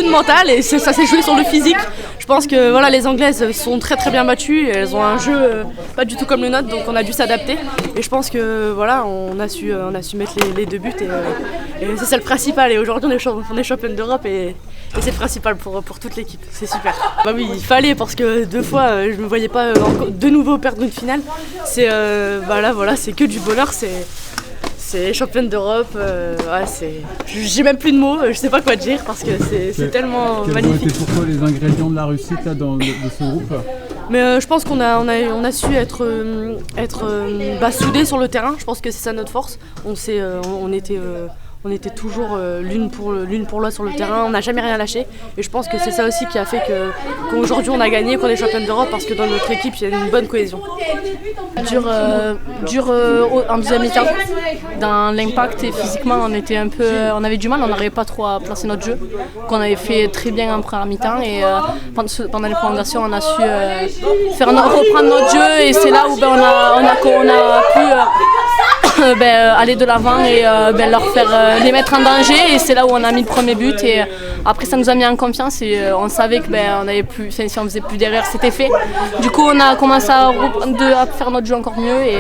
le mental et ça s'est joué sur le physique. Je pense que voilà, les Anglaises sont très très bien battues, elles ont un jeu pas du tout comme le nôtre, donc on a dû s'adapter. Et je pense que voilà, on a su mettre les 2 buts et c'est ça le principal. Et aujourd'hui on est championne d'Europe et c'est le principal pour toute l'équipe, c'est super. Bah oui, il fallait parce que 2 fois je me voyais pas de nouveau perdre une finale. C'est voilà, c'est que du bonheur, c'est championne d'Europe, j'ai même plus de mots, je sais pas quoi dire parce que c'est tellement magnifique. Quels ont été pour toi les ingrédients de la réussite là, de ce groupe? Mais je pense qu'on a su être soudés sur le terrain, je pense que c'est ça notre force. On était toujours l'une pour l'autre sur le terrain, on n'a jamais rien lâché. Et je pense que c'est ça aussi qui a fait qu'aujourd'hui on a gagné, qu'on est championne d'Europe, parce que dans notre équipe il y a une bonne cohésion. Dur en deuxième mi-temps. Dans l'impact et physiquement on avait du mal, on n'arrivait pas trop à placer notre jeu. Qu'on avait fait très bien en première mi-temps et pendant les prolongations on a su reprendre notre jeu et c'est là où on a pu aller de l'avant et leur faire les mettre en danger et c'est là où on a mis le premier but et après ça nous a mis en confiance et on savait que on avait plus, si on faisait plus d'erreurs c'était fait. Du coup on a commencé à faire notre jeu encore mieux et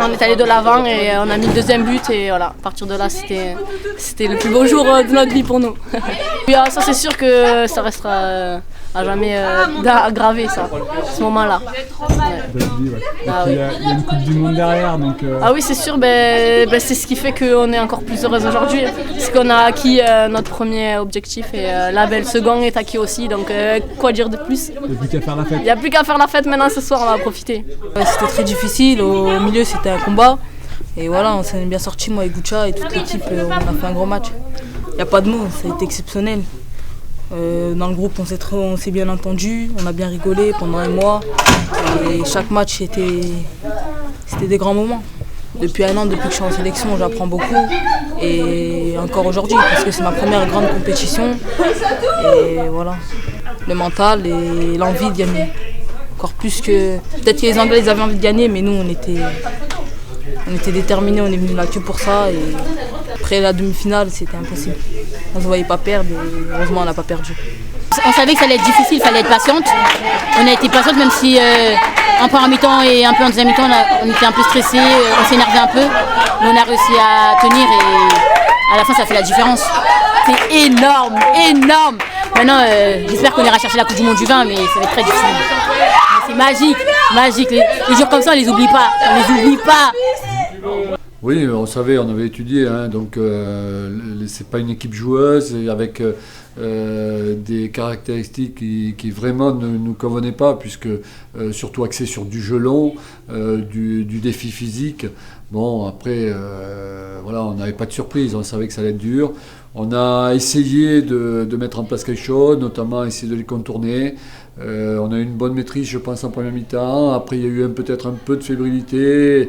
on est allé de l'avant et on a mis le deuxième but et voilà, à partir de là c'était le plus beau jour de notre vie pour nous. Ça c'est sûr que ça restera à jamais gravé ça, ce moment-là. Ouais. Il y a une Coupe du Monde derrière donc. Ah oui c'est sûr, c'est ce qui fait qu'on est encore plus heureuse aujourd'hui. C'est qu'on a acquis notre premier objectif et là le second est acquis aussi, donc quoi dire de plus? Il n'y a plus qu'à faire la fête. Il n'y a plus qu'à faire la fête maintenant ce soir, on va profiter. C'était très difficile, au milieu c'était un combat. Et voilà, on s'en est bien sorti, moi et Goucha et toute l'équipe, on a fait un gros match. Il n'y a pas de mots, ça a été exceptionnel. Dans le groupe, on s'est bien entendu, on a bien rigolé pendant un mois. Et chaque match, c'était des grands moments. Depuis un an, depuis que je suis en sélection, j'apprends beaucoup. Et encore aujourd'hui, parce que c'est ma première grande compétition. Et voilà, le mental et l'envie de gagner. Encore plus que... Peut-être que les Anglais ils avaient envie de gagner, mais nous, on était déterminés, on est venus là que pour ça. Et après la demi-finale, c'était impossible. On ne se voyait pas perdre et heureusement, on n'a pas perdu. On savait que ça allait être difficile, il fallait être patiente. On a été patiente même si un peu en mi-temps et un peu en deuxième mi-temps, on était un peu stressés, on s'énervait un peu. Mais on a réussi à tenir et à la fin, ça fait la différence. C'est énorme, énorme. Maintenant, j'espère qu'on ira chercher la Coupe du Monde du vin, mais ça va être très difficile. C'est magique, magique. Les jours comme ça, on les oublie pas. On les oublie pas. Oui, on savait, on avait étudié, donc c'est pas une équipe joueuse avec des caractéristiques qui vraiment ne nous convenaient pas, puisque surtout axé sur du jeu long, du défi physique. Bon, après, voilà, on n'avait pas de surprise, on savait que ça allait être dur. On a essayé de mettre en place quelque chose, notamment essayer de les contourner. On a eu une bonne maîtrise, je pense, en première mi-temps. Après, il y a eu peut-être un peu de fébrilité,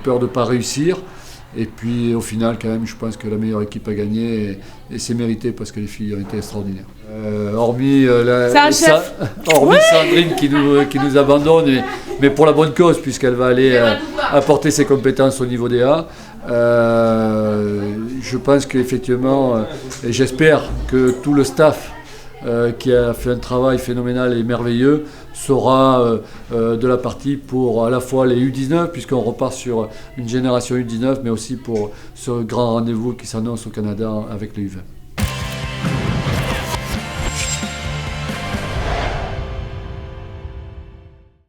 peur de ne pas réussir. Et puis, au final, quand même, je pense que la meilleure équipe a gagné et c'est mérité parce que les filles ont été extraordinaires. Hormis Sandrine qui nous abandonne, mais pour la bonne cause, puisqu'elle va aller apporter ses compétences au niveau des A. Je pense qu'effectivement, et j'espère que tout le staff qui a fait un travail phénoménal et merveilleux sera de la partie pour à la fois les U19, puisqu'on repart sur une génération U19, mais aussi pour ce grand rendez-vous qui s'annonce au Canada avec les U20.